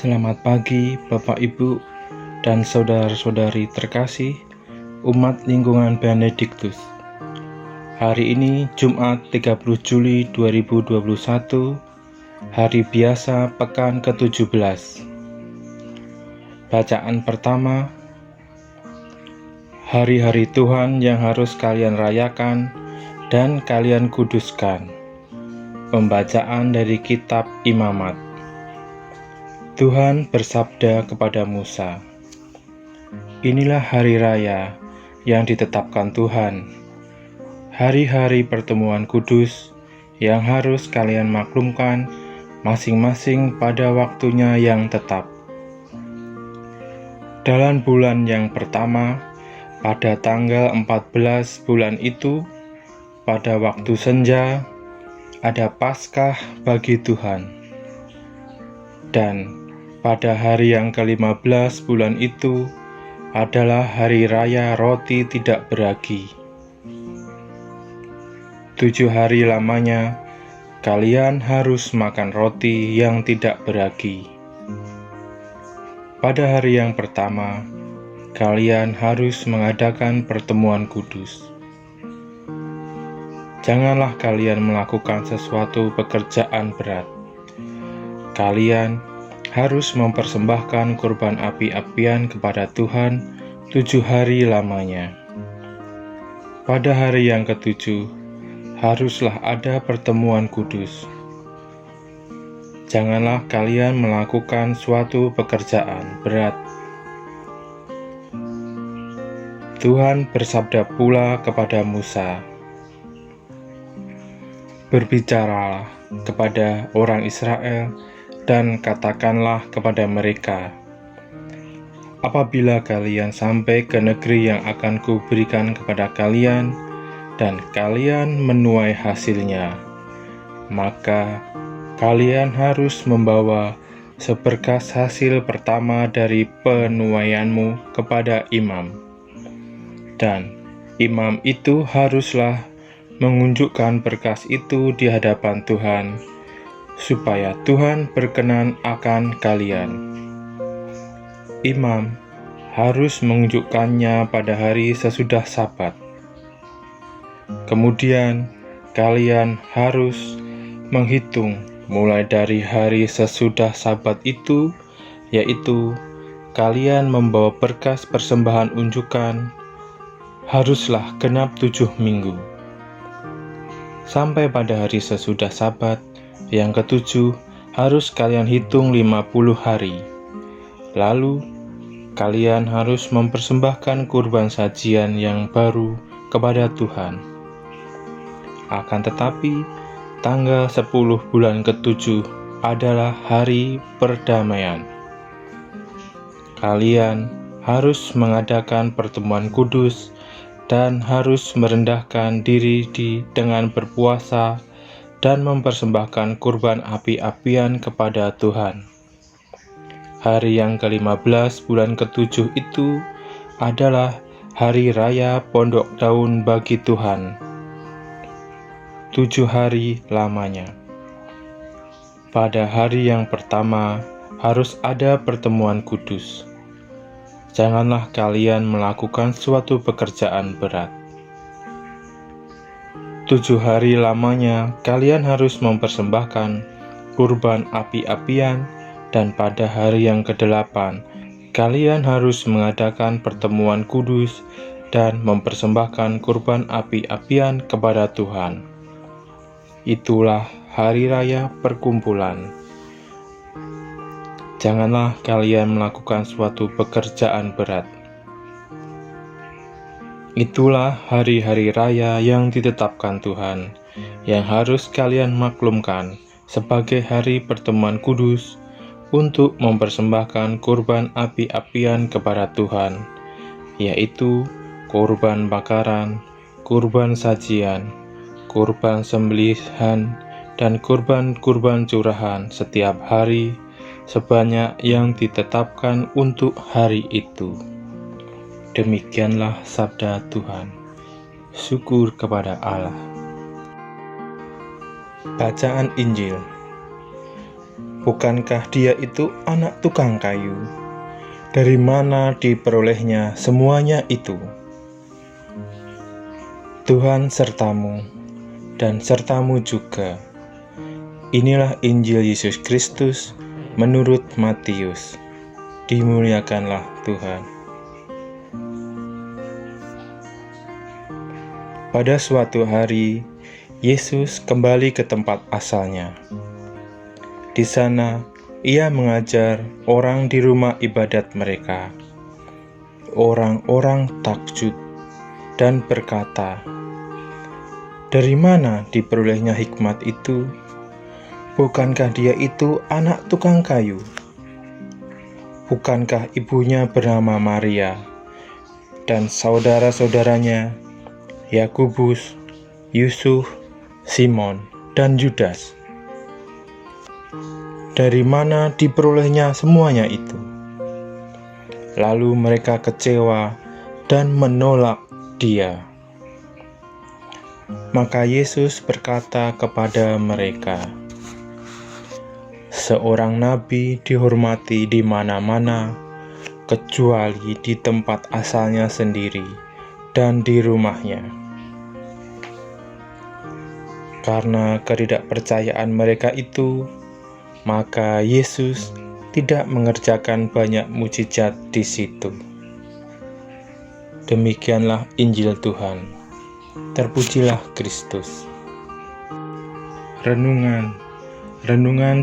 Selamat pagi Bapak Ibu dan saudara-saudari terkasih umat lingkungan Benediktus. Hari ini Jumat 30 Juli 2021, hari biasa pekan ke-17. Bacaan pertama, hari-hari Tuhan yang harus kalian rayakan dan kalian kuduskan. Pembacaan dari kitab Imamat. Tuhan bersabda kepada Musa, "Inilah hari raya yang ditetapkan Tuhan, hari-hari pertemuan kudus yang harus kalian maklumkan masing-masing pada waktunya yang tetap. Dalam bulan yang pertama, pada tanggal 14 bulan itu, pada waktu senja, ada Paskah bagi Tuhan. Dan pada hari yang ke-15 bulan itu adalah hari raya roti tidak beragi. 7 hari lamanya kalian harus makan roti yang tidak beragi. Pada hari yang pertama, kalian harus mengadakan pertemuan kudus. Janganlah kalian melakukan sesuatu pekerjaan berat. Kalian harus mempersembahkan kurban api-apian kepada Tuhan 7 hari lamanya. Pada hari yang ke-7, haruslah ada pertemuan kudus. Janganlah kalian melakukan suatu pekerjaan berat. Tuhan bersabda pula kepada Musa, "Berbicaralah kepada orang Israel dan katakanlah kepada mereka, apabila kalian sampai ke negeri yang akan kuberikan kepada kalian, dan kalian menuai hasilnya, maka kalian harus membawa seberkas hasil pertama dari penuaianmu kepada imam. Dan imam itu haruslah mengunjukkan berkas itu di hadapan Tuhan, supaya Tuhan berkenan akan kalian. Imam harus menunjukkannya pada hari sesudah Sabat. Kemudian kalian harus menghitung mulai dari hari sesudah Sabat itu, yaitu kalian membawa berkas persembahan unjukan, haruslah genap 7 minggu. Sampai pada hari sesudah Sabat yang ke-7 harus kalian hitung 50 hari. Lalu kalian harus mempersembahkan kurban sajian yang baru kepada Tuhan. Akan tetapi tanggal 10 bulan ke-7 adalah hari perdamaian. Kalian harus mengadakan pertemuan kudus dan harus merendahkan diri dengan berpuasa dan mempersembahkan kurban api-apian kepada Tuhan. Hari yang ke-15 bulan ke-7 itu adalah hari raya pondok daun bagi Tuhan. 7 hari lamanya. Pada hari yang pertama harus ada pertemuan kudus. Janganlah kalian melakukan suatu pekerjaan berat. 7 hari lamanya kalian harus mempersembahkan kurban api-apian, dan pada hari yang ke-8 kalian harus mengadakan pertemuan kudus dan mempersembahkan kurban api-apian kepada Tuhan. Itulah hari raya perkumpulan. Janganlah kalian melakukan suatu pekerjaan berat. Itulah hari-hari raya yang ditetapkan Tuhan, yang harus kalian maklumkan sebagai hari pertemuan kudus untuk mempersembahkan kurban api-apian kepada Tuhan, yaitu kurban bakaran, kurban sajian, kurban sembelihan, dan kurban-kurban curahan setiap hari, sebanyak yang ditetapkan untuk hari itu." Demikianlah sabda Tuhan. Syukur kepada Allah. Bacaan Injil. Bukankah dia itu anak tukang kayu? Dari mana diperolehnya semuanya itu? Tuhan sertamu, dan sertamu juga. Inilah Injil Yesus Kristus menurut Matius. Dimuliakanlah Tuhan. Pada suatu hari, Yesus kembali ke tempat asalnya. Di sana, ia mengajar orang di rumah ibadat mereka. Orang-orang takjub dan berkata, "Dari mana diperolehnya hikmat itu? Bukankah dia itu anak tukang kayu? Bukankah ibunya bernama Maria dan saudara-saudaranya Yakobus, Yusuf, Simon, dan Yudas? Dari mana diperolehnya semuanya itu?" Lalu mereka kecewa dan menolak dia. Maka Yesus berkata kepada mereka, "Seorang nabi dihormati di mana-mana, kecuali di tempat asalnya sendiri dan di rumahnya." Karena ketidakpercayaan mereka itu, maka Yesus tidak mengerjakan banyak mujizat di situ. Demikianlah Injil Tuhan. Terpujilah Kristus. Renungan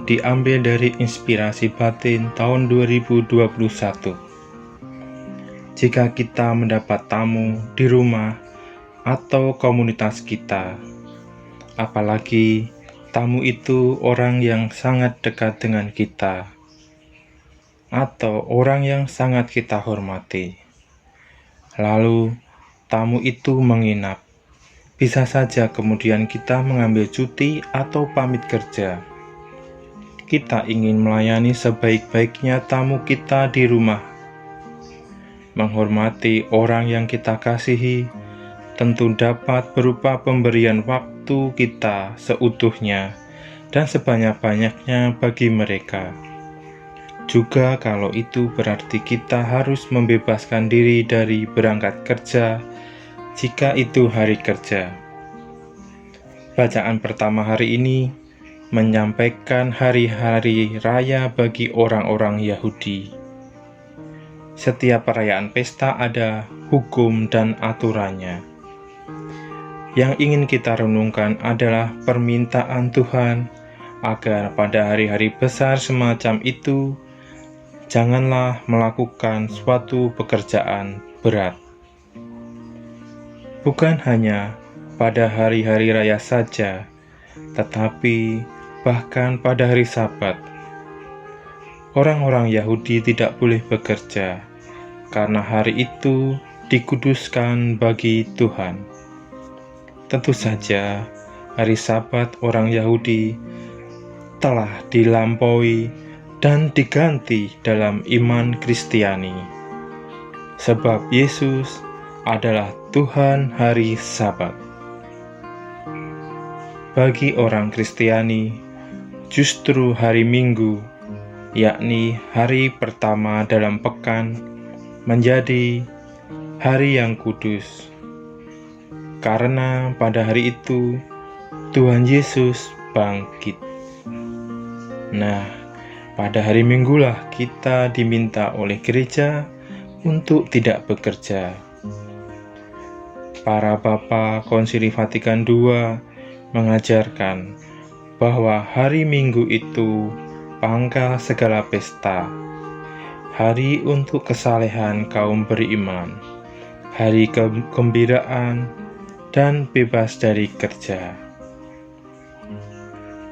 diambil dari Inspirasi Batin tahun 2021. Jika kita mendapat tamu di rumah atau komunitas kita, apalagi tamu itu orang yang sangat dekat dengan kita, atau orang yang sangat kita hormati. Lalu, tamu itu menginap. Bisa saja kemudian kita mengambil cuti atau pamit kerja. Kita ingin melayani sebaik-baiknya tamu kita di rumah. Menghormati orang yang kita kasihi tentu dapat berupa pemberian waktu kita seutuhnya dan sebanyak-banyaknya bagi mereka. Juga kalau itu berarti kita harus membebaskan diri dari berangkat kerja jika itu hari kerja. Bacaan pertama hari ini menyampaikan hari-hari raya bagi orang-orang Yahudi. Setiap perayaan pesta ada hukum dan aturannya. Yang ingin kita renungkan adalah permintaan Tuhan agar pada hari-hari besar semacam itu janganlah melakukan suatu pekerjaan berat. Bukan hanya pada hari-hari raya saja, tetapi bahkan pada hari Sabat. Orang-orang Yahudi tidak boleh bekerja karena hari itu dikuduskan bagi Tuhan. Tentu saja, hari Sabat orang Yahudi telah dilampaui dan diganti dalam iman Kristiani, sebab Yesus adalah Tuhan hari Sabat. Bagi orang Kristiani, justru hari Minggu, yakni hari pertama dalam pekan, menjadi hari yang kudus. Karena pada hari itu Tuhan Yesus bangkit. Nah, pada hari Minggulah kita diminta oleh gereja untuk tidak bekerja. Para Bapa Konsili Vatikan II mengajarkan bahwa hari Minggu itu pangkal segala pesta, hari untuk kesalehan kaum beriman, hari kegembiraan, dan bebas dari kerja.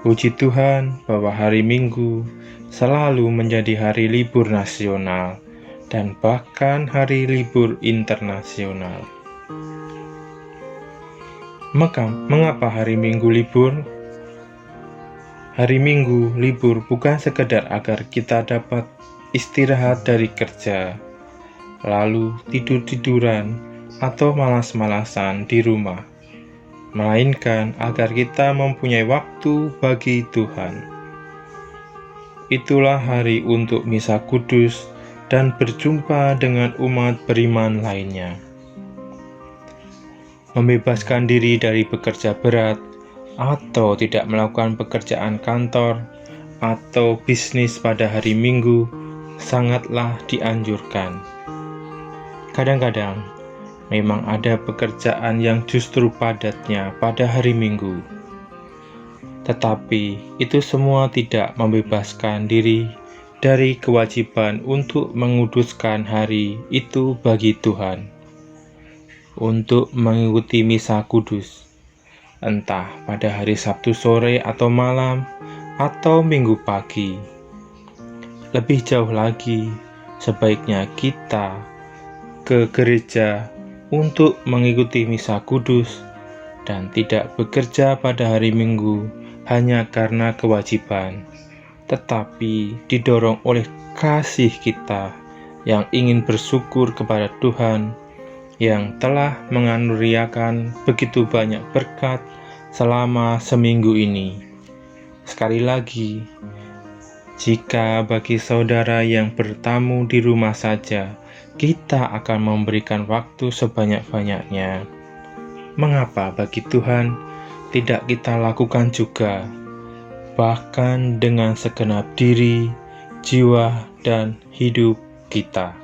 Puji Tuhan bahwa hari Minggu selalu menjadi hari libur nasional dan bahkan hari libur internasional. Mengapa hari Minggu libur? Hari Minggu libur bukan sekedar agar kita dapat istirahat dari kerja, lalu tidur-tiduran atau malas-malasan di rumah, melainkan agar kita mempunyai waktu bagi Tuhan. itulah hari untuk misa kudus dan berjumpa dengan umat beriman lainnya. Membebaskan diri dari bekerja berat atau tidak melakukan pekerjaan kantor atau bisnis pada hari Minggu sangatlah dianjurkan. Kadang-kadang memang ada pekerjaan yang justru padatnya pada hari Minggu, tetapi itu semua tidak membebaskan diri dari kewajiban untuk menguduskan hari itu bagi Tuhan, untuk mengikuti misa kudus, entah pada hari Sabtu sore atau malam, atau Minggu pagi. Lebih jauh lagi, sebaiknya kita ke gereja untuk mengikuti misa kudus dan tidak bekerja pada hari Minggu hanya karena kewajiban, tetapi didorong oleh kasih kita yang ingin bersyukur kepada Tuhan yang telah menganuriakan begitu banyak berkat selama seminggu ini. Sekali lagi, jika bagi saudara yang bertamu di rumah saja kita akan memberikan waktu sebanyak-banyaknya, mengapa bagi Tuhan tidak kita lakukan juga, bahkan dengan segenap diri, jiwa, dan hidup kita?